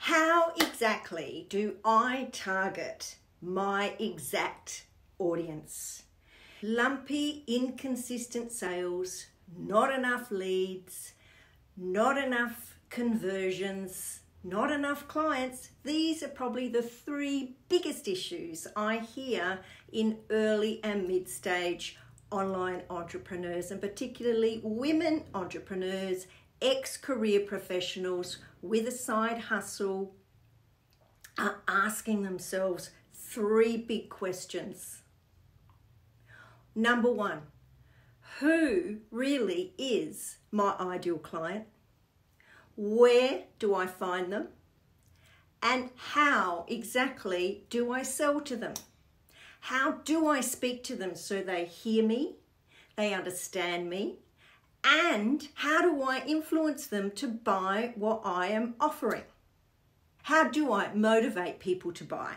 How exactly do I target my exact audience? Lumpy, inconsistent sales, not enough leads, not enough conversions, not enough clients. These are probably the three biggest issues I hear in early and mid-stage online entrepreneurs, and particularly women entrepreneurs, ex-career professionals with a side hustle are asking themselves three big questions. Number one, who really is my ideal client? Where do I find them? And how exactly do I sell to them? How do I speak to them so they hear me, they understand me, and how do I influence them to buy what I am offering? How do I motivate people to buy?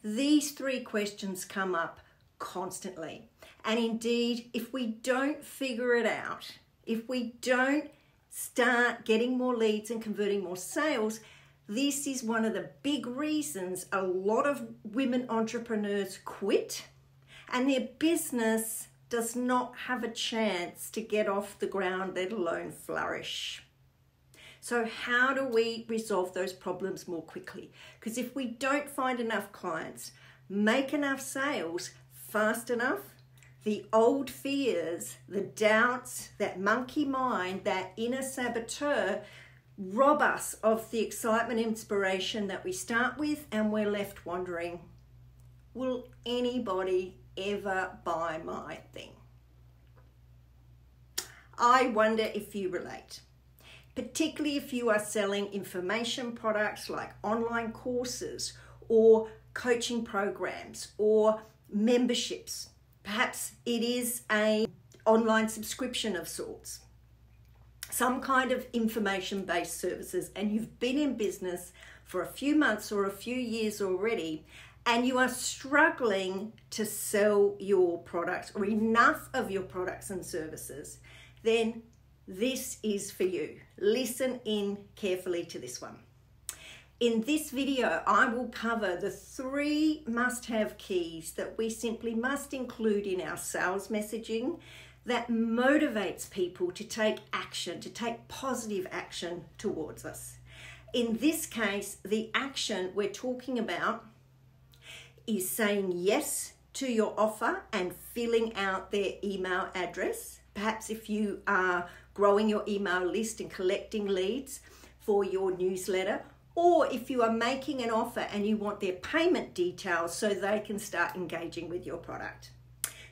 These three questions come up constantly. And indeed, if we don't figure it out, if we don't start getting more leads and converting more sales, this is one of the big reasons a lot of women entrepreneurs quit and their business does not have a chance to get off the ground, let alone flourish. So how do we resolve those problems more quickly? Because if we don't find enough clients, make enough sales fast enough, the old fears, the doubts, that monkey mind, that inner saboteur rob us of the excitement, inspiration that we start with, and we're left wondering, will anybody ever buy my thing? I wonder if you relate, particularly if you are selling information products like online courses or coaching programs or memberships. Perhaps it is an online subscription of sorts, some kind of information-based services, and you've been in business for a few months or a few years already, and you are struggling to sell your products or enough of your products and services, then this is for you. Listen in carefully to this one. In this video, I will cover the three must-have keys that we simply must include in our sales messaging that motivates people to take action, to take positive action towards us. In this case, the action we're talking about is saying yes to your offer and filling out their email address. Perhaps if you are growing your email list and collecting leads for your newsletter, or if you are making an offer and you want their payment details so they can start engaging with your product.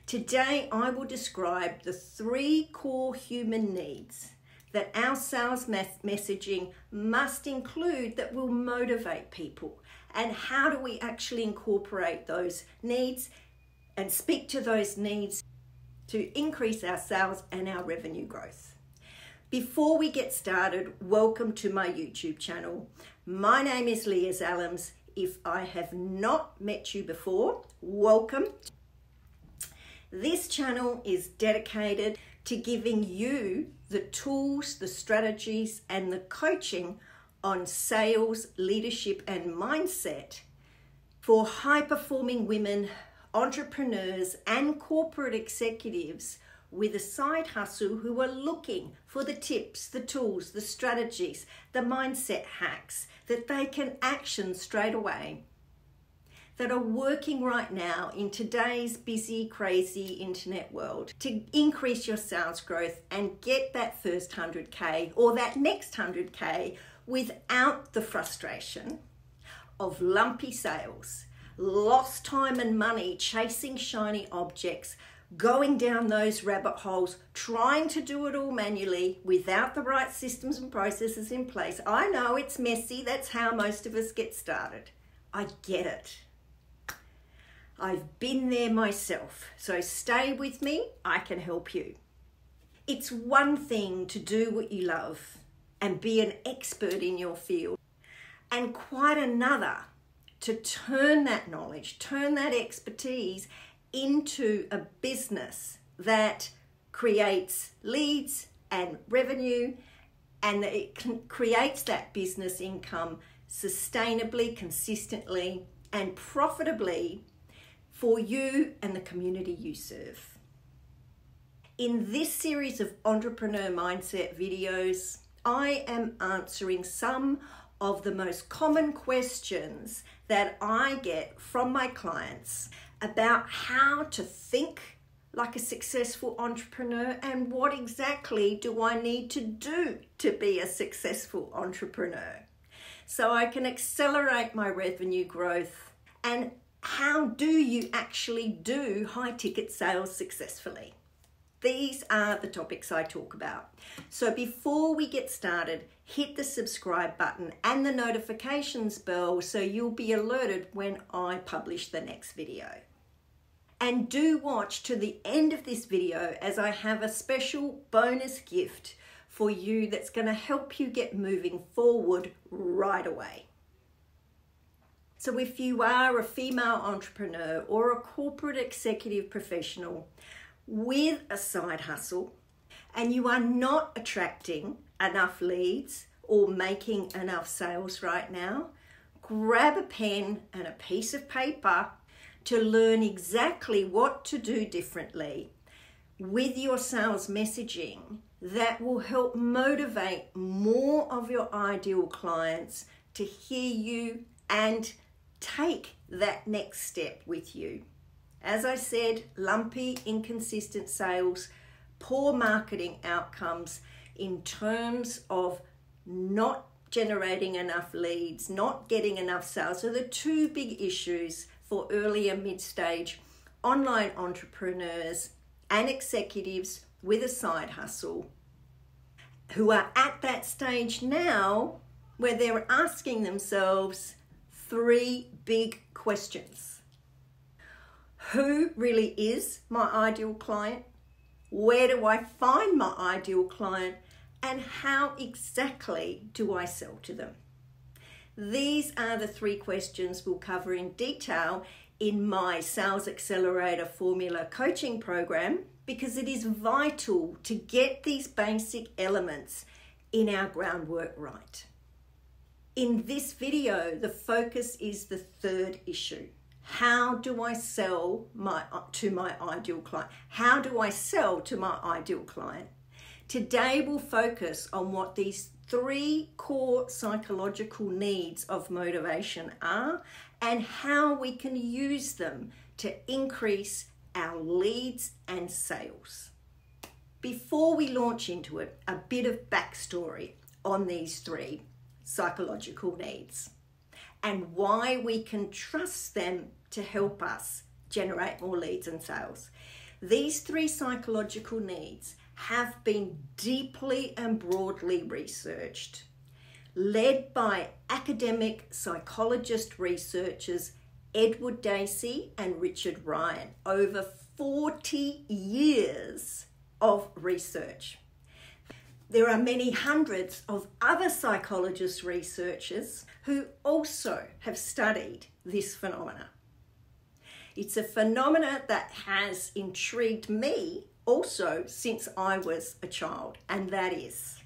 Today, I will describe the three core human needs that our sales messaging must include that will motivate people, and how do we actually incorporate those needs and speak to those needs to increase our sales and our revenue growth. Before we get started, welcome to my YouTube channel. My name is Lia Zalums. If I have not met you before, welcome. This channel is dedicated to giving you the tools, the strategies, and the coaching on sales, leadership, and mindset for high-performing women, entrepreneurs, and corporate executives with a side hustle who are looking for the tips, the tools, the strategies, the mindset hacks that they can action straight away, that are working right now in today's busy, crazy internet world to increase your sales growth and get that first 100K or that next 100K without the frustration of lumpy sales, lost time and money chasing shiny objects, going down those rabbit holes, trying to do it all manually without the right systems and processes in place. I know it's messy. That's how most of us get started. I get it. I've been there myself. So stay with me. I can help you. It's one thing to do what you love and be an expert in your field, and quite another to turn that knowledge, turn that expertise into a business that creates leads and revenue, and that it creates that business income sustainably, consistently, and profitably for you and the community you serve. In this series of entrepreneur mindset videos, I am answering some of the most common questions that I get from my clients about how to think like a successful entrepreneur and what exactly do I need to do to be a successful entrepreneur so I can accelerate my revenue growth, and how do you actually do high ticket sales successfully. These are the topics I talk about. So before we get started, hit the subscribe button and the notifications bell so you'll be alerted when I publish the next video. And do watch to the end of this video, as I have a special bonus gift for you that's going to help you get moving forward right away. So if you are a female entrepreneur or a corporate executive professional with a side hustle and you are not attracting enough leads or making enough sales right now, grab a pen and a piece of paper to learn exactly what to do differently with your sales messaging that will help motivate more of your ideal clients to hear you and take that next step with you. As I said, lumpy, inconsistent sales, poor marketing outcomes in terms of not generating enough leads, not getting enough sales are the two big issues for early and mid-stage online entrepreneurs and executives with a side hustle who are at that stage now where they're asking themselves three big questions. Who really is my ideal client? Where do I find my ideal client? And how exactly do I sell to them? These are the three questions we'll cover in detail in my Sales Accelerator Formula coaching program, because it is vital to get these basic elements in our groundwork right. In this video, the focus is the third issue. How do I sell to my ideal client? How do I sell to my ideal client? Today we'll focus on what these three core psychological needs of motivation are and how we can use them to increase our leads and sales. Before we launch into it, a bit of backstory on these three psychological needs and why we can trust them to help us generate more leads and sales. These three psychological needs have been deeply and broadly researched, led by academic psychologist researchers Edward Dacey and Richard Ryan, over 40 years of research. There are many hundreds of other psychologist researchers who also have studied this phenomena. It's a phenomena that has intrigued me also since I was a child, and that is,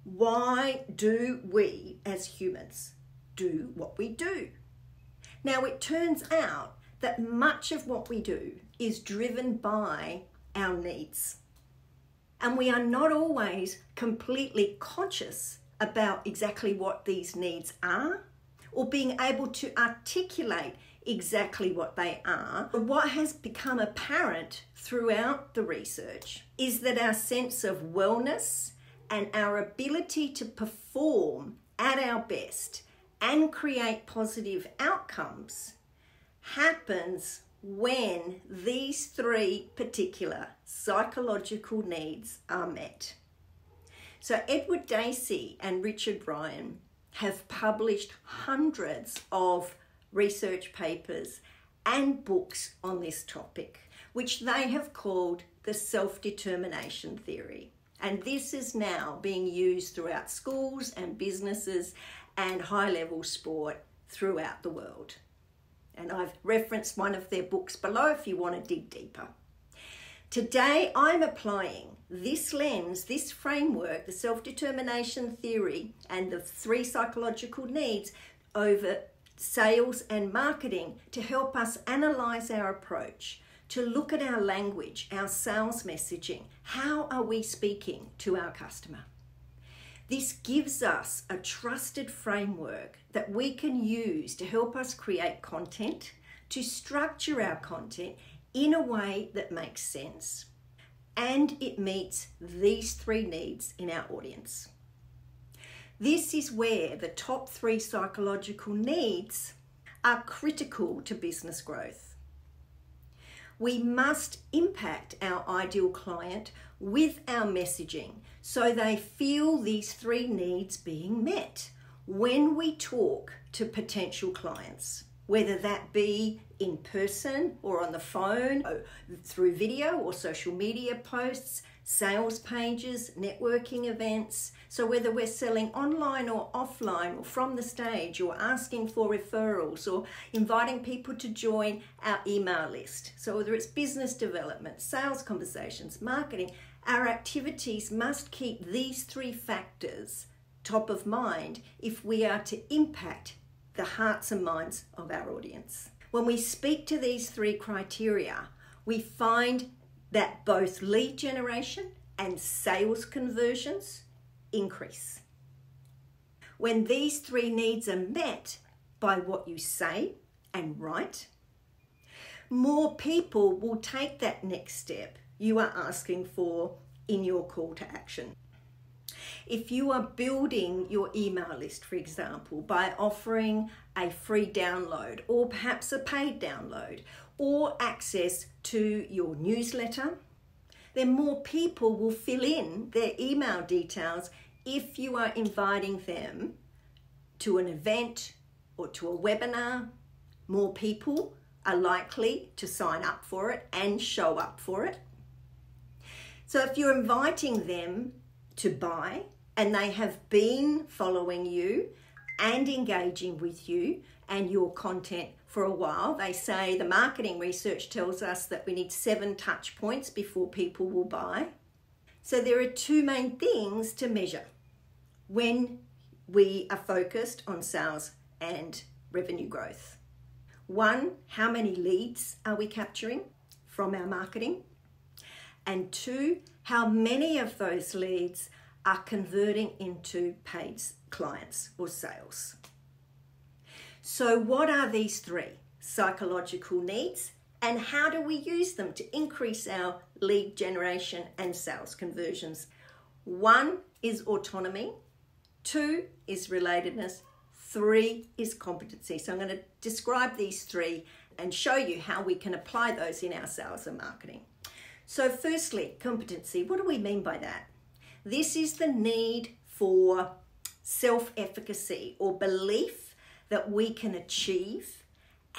why do we as humans do what we do? Now, it turns out that much of what we do is driven by our needs. And we are not always completely conscious about exactly what these needs are or being able to articulate exactly what they are. But what has become apparent throughout the research is that our sense of wellness and our ability to perform at our best and create positive outcomes happens when these three particular psychological needs are met. So Edward Dacey and Richard Ryan have published hundreds of research papers and books on this topic, which they have called the self-determination theory. And this is now being used throughout schools and businesses and high-level sport throughout the world. And I've referenced one of their books below if you want to dig deeper. Today, I'm applying this lens, this framework, the self-determination theory, and the 3 psychological needs over sales and marketing to help us analyze our approach, to look at our language, our sales messaging. How are we speaking to our customer? This gives us a trusted framework that we can use to help us create content, to structure our content in a way that makes sense, and it meets these 3 needs in our audience. This is where the top 3 psychological needs are critical to business growth. We must impact our ideal client with our messaging so they feel these 3 needs being met when we talk to potential clients, whether that be in person or on the phone, through video or social media posts, sales pages, networking events. So whether we're selling online or offline or from the stage or asking for referrals or inviting people to join our email list. So whether it's business development, sales conversations, marketing, our activities must keep these 3 factors top of mind if we are to impact the hearts and minds of our audience. When we speak to these 3 criteria, we find that both lead generation and sales conversions increase. When these 3 needs are met by what you say and write, more people will take that next step you are asking for in your call to action. If you are building your email list, for example, by offering a free download or perhaps a paid download or access to your newsletter, then more people will fill in their email details if you are inviting them to an event or to a webinar. More people are likely to sign up for it and show up for it. So if you're inviting them to buy and they have been following you and engaging with you and your content for a while, they say the marketing research tells us that we need 7 touch points before people will buy. So there are 2 main things to measure when we are focused on sales and revenue growth. 1, how many leads are we capturing from our marketing? And 2, how many of those leads are converting into paid clients or sales. So what are these 3 psychological needs and how do we use them to increase our lead generation and sales conversions? 1 is autonomy, 2 is relatedness, 3 is competency. So I'm going to describe these 3 and show you how we can apply those in our sales and marketing. So firstly, competency. What do we mean by that? This is the need for self-efficacy or belief that we can achieve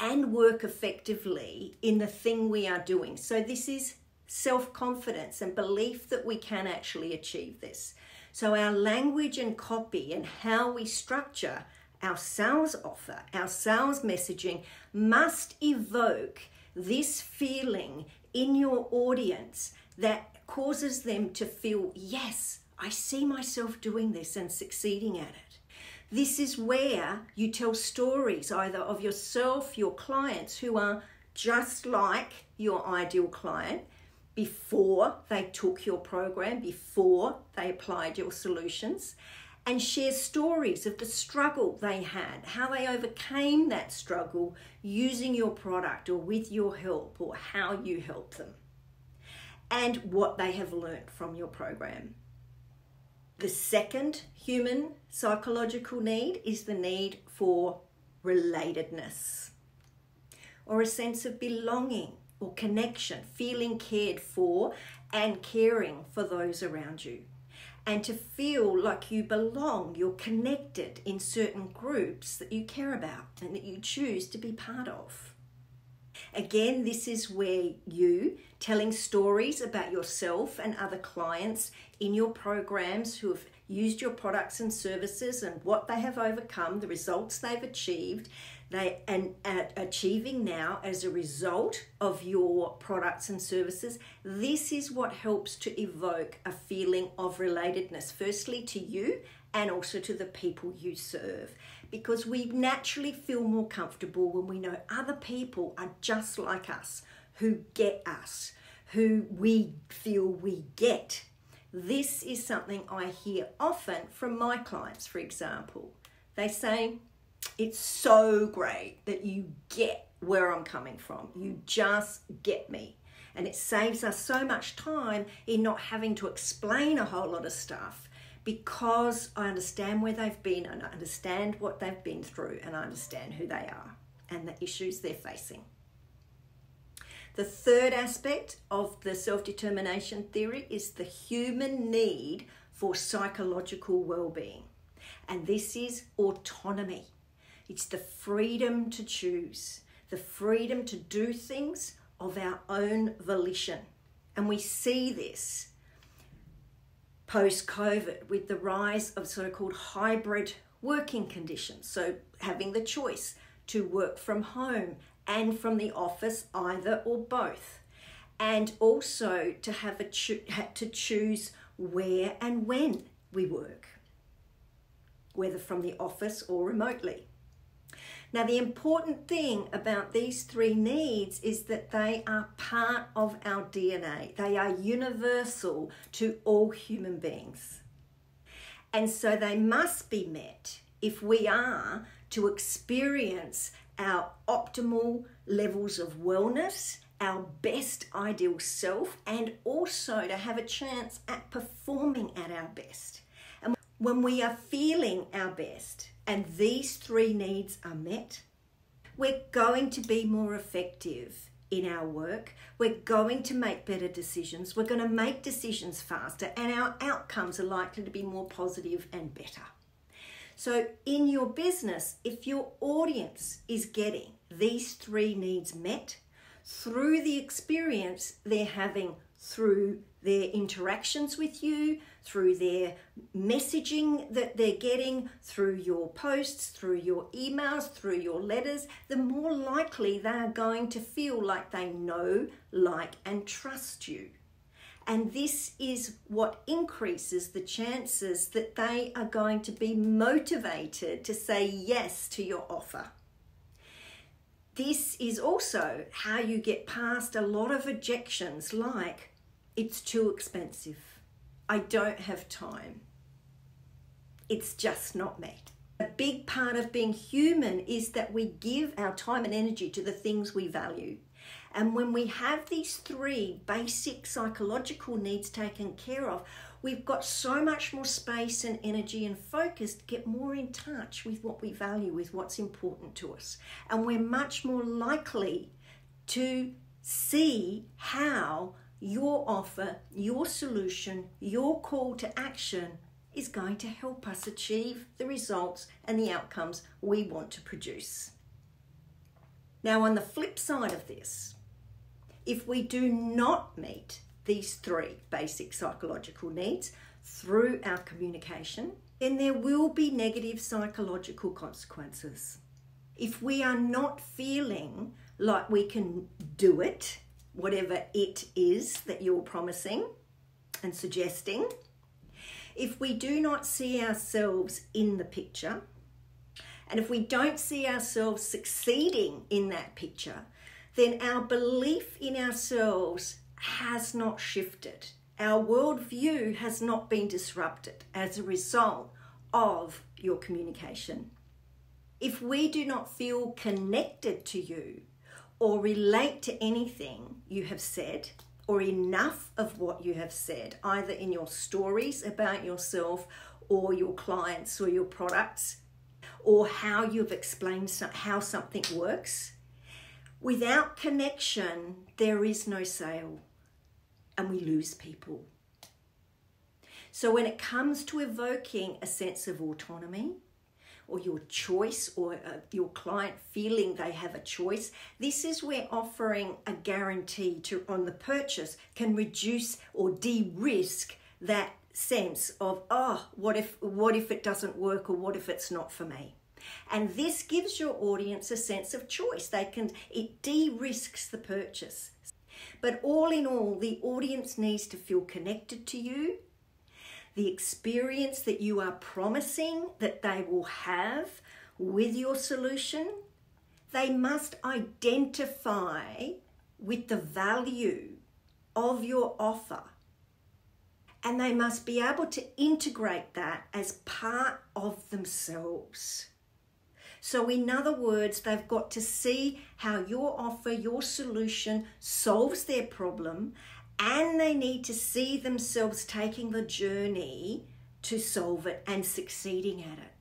and work effectively in the thing we are doing. So this is self-confidence and belief that we can actually achieve this. So our language and copy and how we structure our sales offer, our sales messaging must evoke this feeling in your audience that causes them to feel, yes, I see myself doing this and succeeding at it. This is where you tell stories either of yourself, your clients who are just like your ideal client before they took your program, before they applied your solutions, and share stories of the struggle they had, how they overcame that struggle using your product or with your help or how you help them, and what they have learned from your program. The second human psychological need is the need for relatedness, or a sense of belonging or connection, feeling cared for and caring for those around you. And to feel like you belong, you're connected in certain groups that you care about and that you choose to be part of. Again, this is where you telling stories about yourself and other clients in your programs who have used your products and services and what they have overcome, the results they've achieved, achieving now as a result of your products and services. This is what helps to evoke a feeling of relatedness, firstly to you and also to the people you serve, because we naturally feel more comfortable when we know other people are just like us, who get us, who we feel we get. This is something I hear often from my clients, for example. They say, it's so great that you get where I'm coming from. You just get me. And it saves us so much time in not having to explain a whole lot of stuff, because I understand where they've been and I understand what they've been through and I understand who they are and the issues they're facing. The third aspect of the self-determination theory is the human need for psychological well-being. And this is autonomy. It's the freedom to choose, the freedom to do things of our own volition. And we see this post-COVID with the rise of so-called hybrid working conditions. So having the choice to work from home and from the office, either or both. And also to have to choose where and when we work, whether from the office or remotely. Now, the important thing about these three needs is that they are part of our DNA. They are universal to all human beings. And so they must be met if we are to experience our optimal levels of wellness, our best ideal self, and also to have a chance at performing at our best. And when we are feeling our best and these three needs are met, we're going to be more effective in our work. We're going to make better decisions. We're going to make decisions faster, and our outcomes are likely to be more positive and better. So in your business, if your audience is getting these three needs met through the experience they're having through their interactions with you, through their messaging that they're getting, through your posts, through your emails, through your letters, the more likely they are going to feel like they know, like, and trust you. And this is what increases the chances that they are going to be motivated to say yes to your offer. This is also how you get past a lot of objections like, it's too expensive, I don't have time, it's just not me. A big part of being human is that we give our time and energy to the things we value. And when we have these three basic psychological needs taken care of, we've got so much more space and energy and focus to get more in touch with what we value, with what's important to us. And we're much more likely to see how your offer, your solution, your call to action is going to help us achieve the results and the outcomes we want to produce. Now, on the flip side of this, if we do not meet these three basic psychological needs through our communication, then there will be negative psychological consequences. If we are not feeling like we can do it, whatever it is that you're promising and suggesting, if we do not see ourselves in the picture, and if we don't see ourselves succeeding in that picture, then our belief in ourselves has not shifted. Our worldview has not been disrupted as a result of your communication. If we do not feel connected to you or relate to anything you have said, or enough of what you have said, either in your stories about yourself or your clients or your products, or how you've explained how something works, without connection, there is no sale, and we lose people. So when it comes to evoking a sense of autonomy, or your choice, or your client feeling they have a choice, this is where offering a guarantee on the purchase can reduce or de-risk that sense of, oh, what if it doesn't work, or what if it's not for me? And this gives your audience a sense of choice. It de-risks the purchase. But all in all, the audience needs to feel connected to you. The experience that you are promising that they will have with your solution, they must identify with the value of your offer. And they must be able to integrate that as part of themselves. So in other words, they've got to see how your offer, your solution solves their problem, and they need to see themselves taking the journey to solve it and succeeding at it.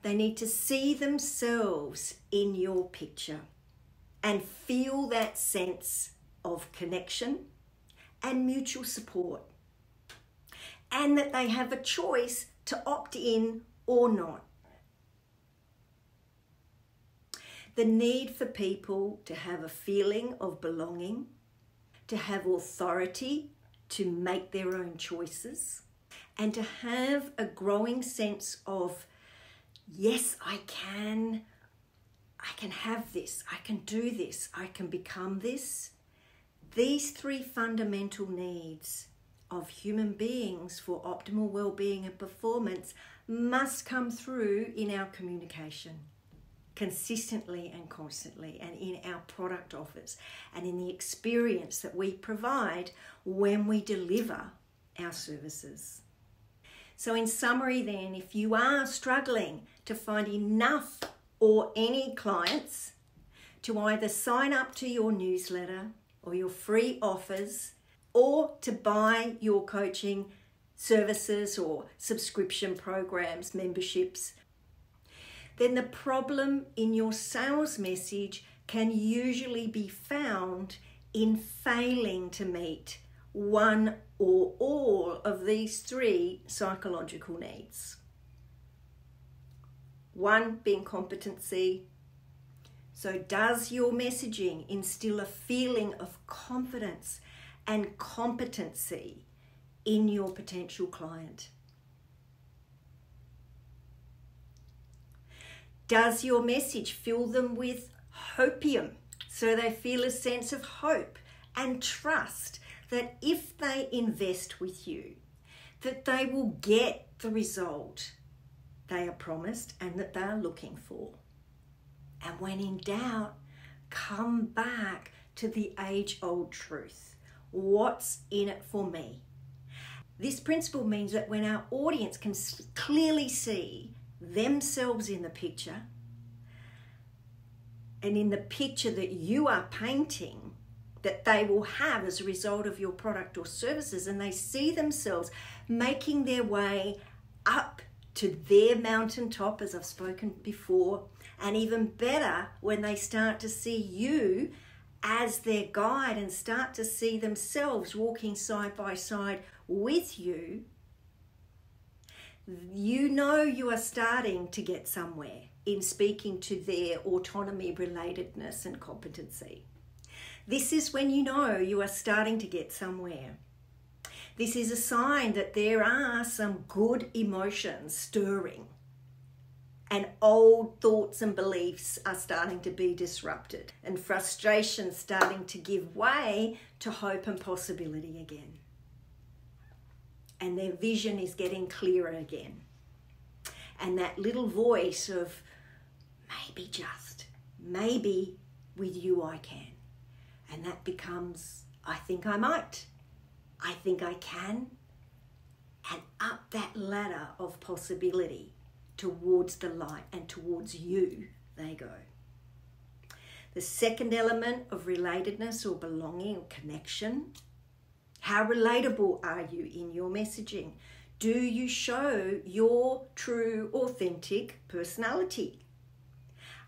They need to see themselves in your picture and feel that sense of connection and mutual support, and that they have a choice to opt in or not. The need for people to have a feeling of belonging, to have authority to make their own choices, and to have a growing sense of, yes, I can have this, I can do this, I can become this. These three fundamental needs of human beings for optimal well-being and performance must come through in our communication consistently and constantly, and in our product offers, and in the experience that we provide when we deliver our services. So in summary then, if you are struggling to find enough or any clients to either sign up to your newsletter or your free offers, or to buy your coaching services or subscription programs, memberships, then the problem in your sales message can usually be found in failing to meet one or all of these three psychological needs. One being competency. So does your messaging instill a feeling of confidence and competency in your potential client? Does your message fill them with hopium, so they feel a sense of hope and trust that if they invest with you, that they will get the result they are promised and that they are looking for? And when in doubt, come back to the age-old truth. What's in it for me? This principle means that when our audience can clearly see themselves in the picture, and in the picture that you are painting that they will have as a result of your product or services, and they see themselves making their way up to their mountaintop, as I've spoken before, and even better when they start to see you as their guide and start to see themselves walking side by side with you, you know you are starting to get somewhere in speaking to their autonomy, relatedness, and competency. This is when you know you are starting to get somewhere. This is a sign that there are some good emotions stirring, and old thoughts and beliefs are starting to be disrupted, and frustration starting to give way to hope and possibility again. And their vision is getting clearer again. And that little voice of maybe with you I can. And that becomes, I think I might, I think I can. And up that ladder of possibility towards the light and towards you they go. The second element of relatedness or belonging or connection: how relatable are you in your messaging? Do you show your true, authentic personality?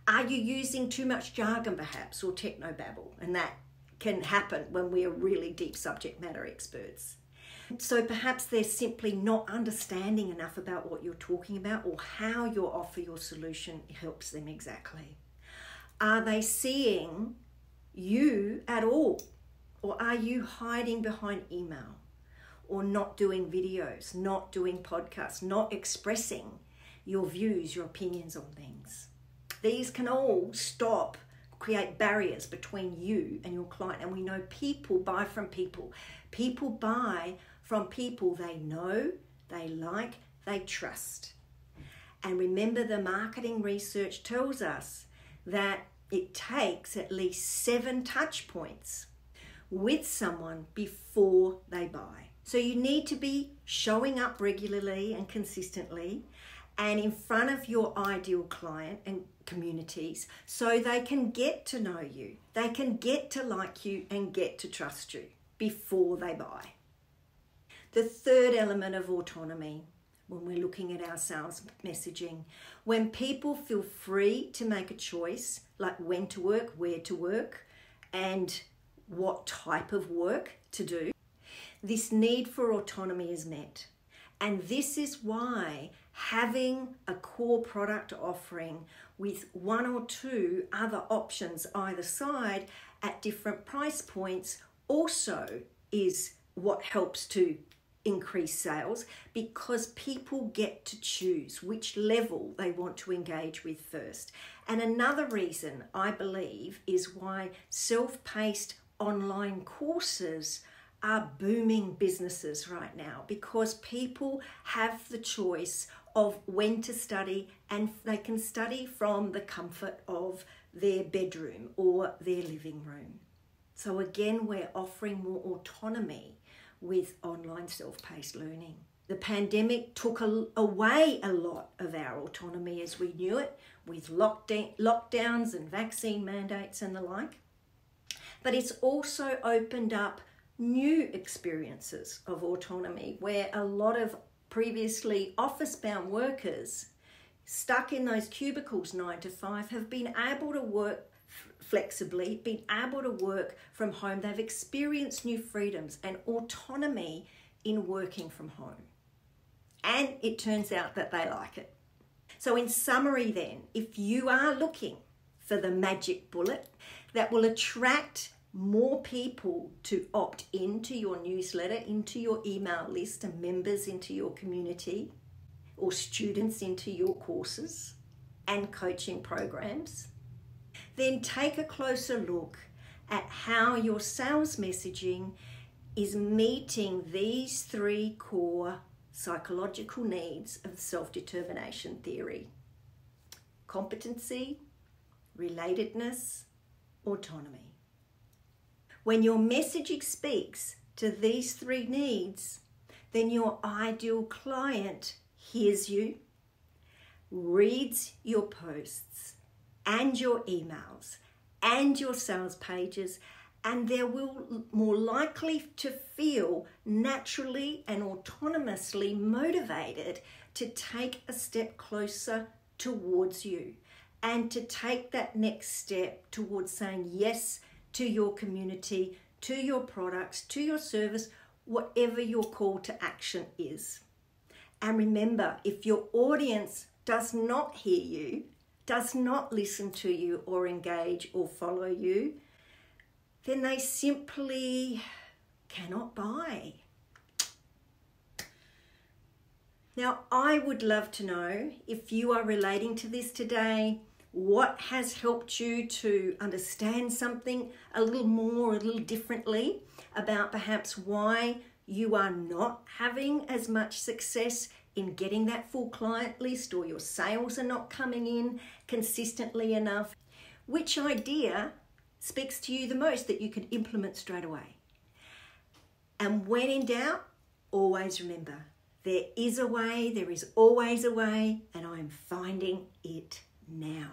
Are you using too much jargon perhaps, or technobabble? And that can happen when we are really deep subject matter experts. So perhaps they're simply not understanding enough about what you're talking about or how your offer, your solution helps them exactly. Are they seeing you at all? Or are you hiding behind email? or not doing videos, not doing podcasts, not expressing your views, your opinions on things. These can all create barriers between you and your client. And we know people buy from people. People buy from people they know, they like, they trust. And remember, the marketing research tells us that it takes at least 7 touch points with someone before they buy. So you need to be showing up regularly and consistently and in front of your ideal client and communities so they can get to know you, they can get to like you and get to trust you before they buy. The third element of autonomy, when we're looking at our sales messaging, when people feel free to make a choice, like when to work, where to work, and what type of work to do, this need for autonomy is met. And this is why having a core product offering with 1 or 2 other options either side at different price points also is what helps to increase sales, because people get to choose which level they want to engage with first. And another reason, I believe, is why self-paced online courses are booming businesses right now, because people have the choice of when to study, and they can study from the comfort of their bedroom or their living room. So again, we're offering more autonomy with online self-paced learning. The pandemic took away a lot of our autonomy as we knew it, with lockdowns and vaccine mandates and the like. But it's also opened up new experiences of autonomy, where a lot of previously office-bound workers stuck in those cubicles 9 to 5 have been able to work flexibly, been able to work from home. They've experienced new freedoms and autonomy in working from home. And it turns out that they like it. So in summary then, if you are looking for the magic bullet that will attract more people to opt into your newsletter, into your email list, and members into your community, or students into your courses and coaching programs, then take a closer look at how your sales messaging is meeting these 3 core psychological needs of self-determination theory: competency, relatedness, autonomy. When your messaging speaks to these 3 needs, then your ideal client hears you, reads your posts and your emails and your sales pages, and they will more likely to feel naturally and autonomously motivated to take a step closer towards you and to take that next step towards saying yes to your community, to your products, to your service, whatever your call to action is. And remember, if your audience does not hear you, does not listen to you or engage or follow you, then they simply cannot buy. Now, I would love to know if you are relating to this today, what has helped you to understand something a little more, a little differently about perhaps why you are not having as much success in getting that full client list, or your sales are not coming in consistently enough. Which idea speaks to you the most that you can implement straight away? And when in doubt, always remember, there is a way, there is always a way, and I'm finding it now.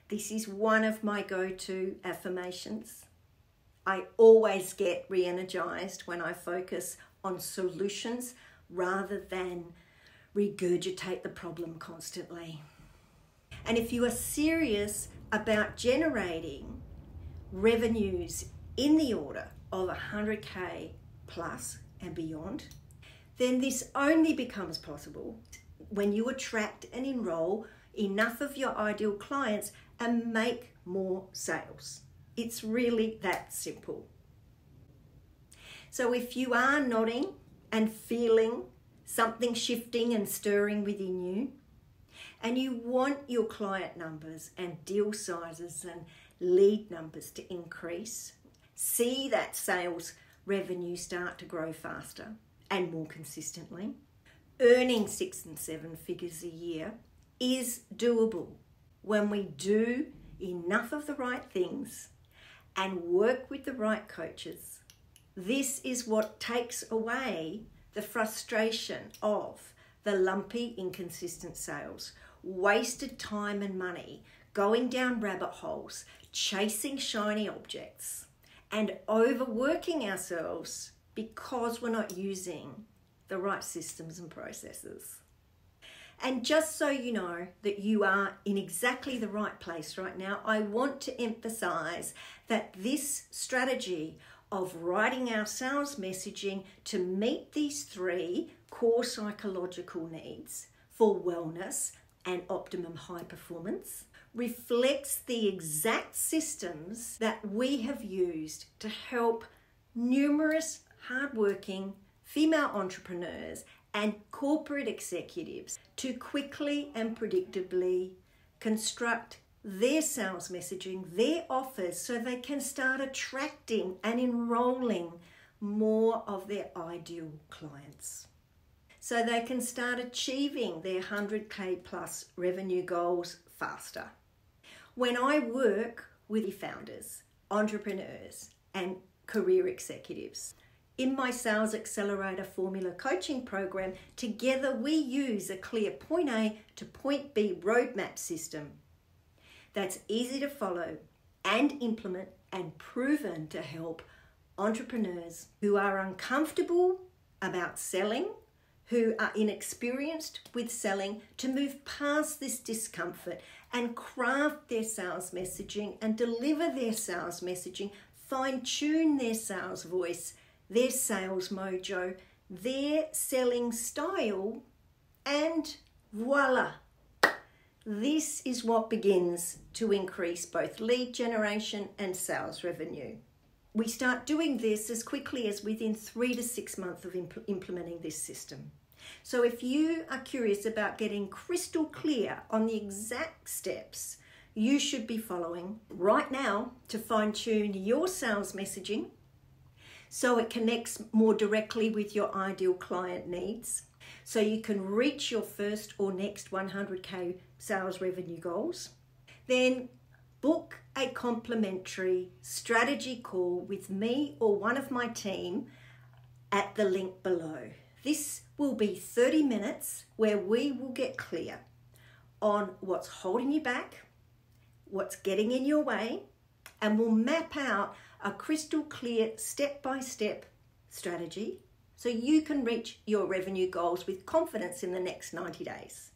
This is one of my go-to affirmations. I always get re-energized when I focus on solutions rather than regurgitate the problem constantly. And if you are serious about generating revenues in the order of 100K plus and beyond, then this only becomes possible when you attract and enroll enough of your ideal clients and make more sales. It's really that simple. So if you are nodding and feeling something shifting and stirring within you, and you want your client numbers and deal sizes and lead numbers to increase, see that sales revenue start to grow faster and more consistently, earning 6 and 7 figures a year is doable when we do enough of the right things and work with the right coaches. This is what takes away the frustration of the lumpy, inconsistent sales, wasted time and money, going down rabbit holes, chasing shiny objects, and overworking ourselves because we're not using the right systems and processes. And just so you know that you are in exactly the right place right now, I want to emphasize that this strategy of writing our sales messaging to meet these 3 core psychological needs for wellness and optimum high performance reflects the exact systems that we have used to help numerous hardworking female entrepreneurs and corporate executives to quickly and predictably construct their sales messaging, their offers, so they can start attracting and enrolling more of their ideal clients. So they can start achieving their 100K plus revenue goals faster. When I work with founders, entrepreneurs, and career executives, in my Sales Accelerator Formula coaching program, together we use a clear point A to point B roadmap system that's easy to follow and implement and proven to help entrepreneurs who are uncomfortable about selling, who are inexperienced with selling, to move past this discomfort and craft their sales messaging and deliver their sales messaging, fine-tune their sales voice, their sales mojo, their selling style, and voila! This is what begins to increase both lead generation and sales revenue. We start doing this as quickly as within 3 to 6 months of implementing this system. So if you are curious about getting crystal clear on the exact steps you should be following right now to fine-tune your sales messaging so it connects more directly with your ideal client needs, so you can reach your first or next 100K sales revenue goals, then book a complimentary strategy call with me or one of my team at the link below. This will be 30 minutes where we will get clear on what's holding you back, what's getting in your way, and we'll map out a crystal clear step-by-step strategy so you can reach your revenue goals with confidence in the next 90 days.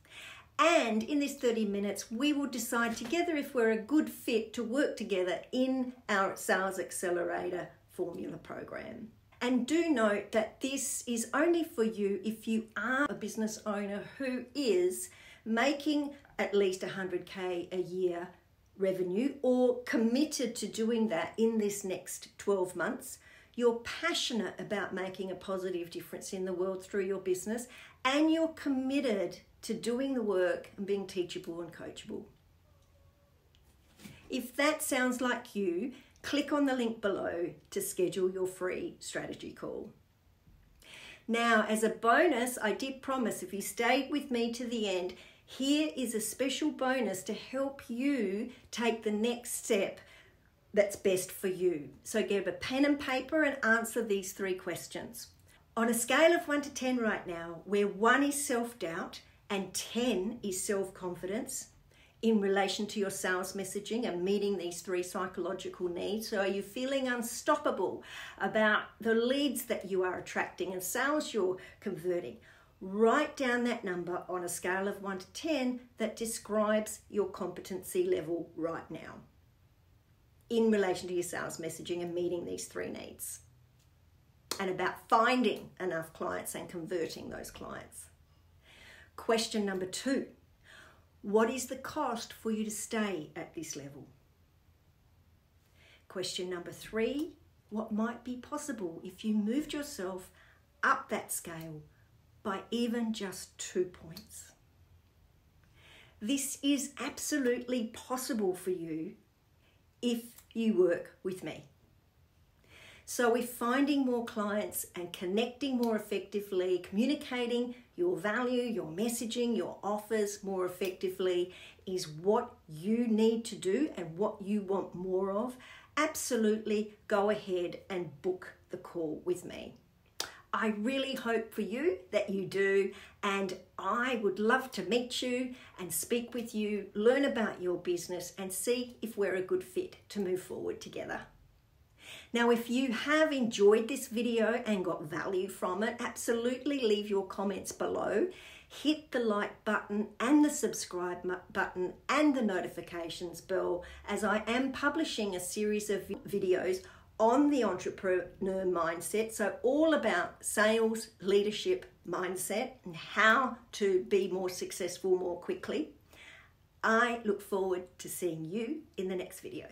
And in this 30 minutes, we will decide together if we're a good fit to work together in our Sales Accelerator Formula program. And do note that this is only for you if you are a business owner who is making at least 100K a year revenue or committed to doing that in this next 12 months. You're passionate about making a positive difference in the world through your business, and you're committed to doing the work and being teachable and coachable. If that sounds like you, click on the link below to schedule your free strategy call. Now, as a bonus, I did promise if you stayed with me to the end, here is a special bonus to help you take the next step that's best for you. So get a pen and paper and answer these 3 questions. On a scale of 1 to 10 right now, where 1 is self-doubt and 10 is self-confidence in relation to your sales messaging and meeting these 3 psychological needs. So are you feeling unstoppable about the leads that you are attracting and sales you're converting? Write down that number on a scale of 1 to 10 that describes your competency level right now in relation to your sales messaging and meeting these 3 needs, and about finding enough clients and converting those clients. Question number 2, what is the cost for you to stay at this level? Question number 3, what might be possible if you moved yourself up that scale by even just 2 points. This is absolutely possible for you if you work with me. So if finding more clients and connecting more effectively, communicating your value, your messaging, your offers more effectively is what you need to do and what you want more of, absolutely go ahead and book the call with me. I really hope for you that you do, and I would love to meet you and speak with you, learn about your business and see if we're a good fit to move forward together. Now, if you have enjoyed this video and got value from it, absolutely leave your comments below. Hit the like button and the subscribe button and the notifications bell, as I am publishing a series of videos on the entrepreneur mindset. So all about sales, leadership, mindset, and how to be more successful more quickly. I look forward to seeing you in the next video.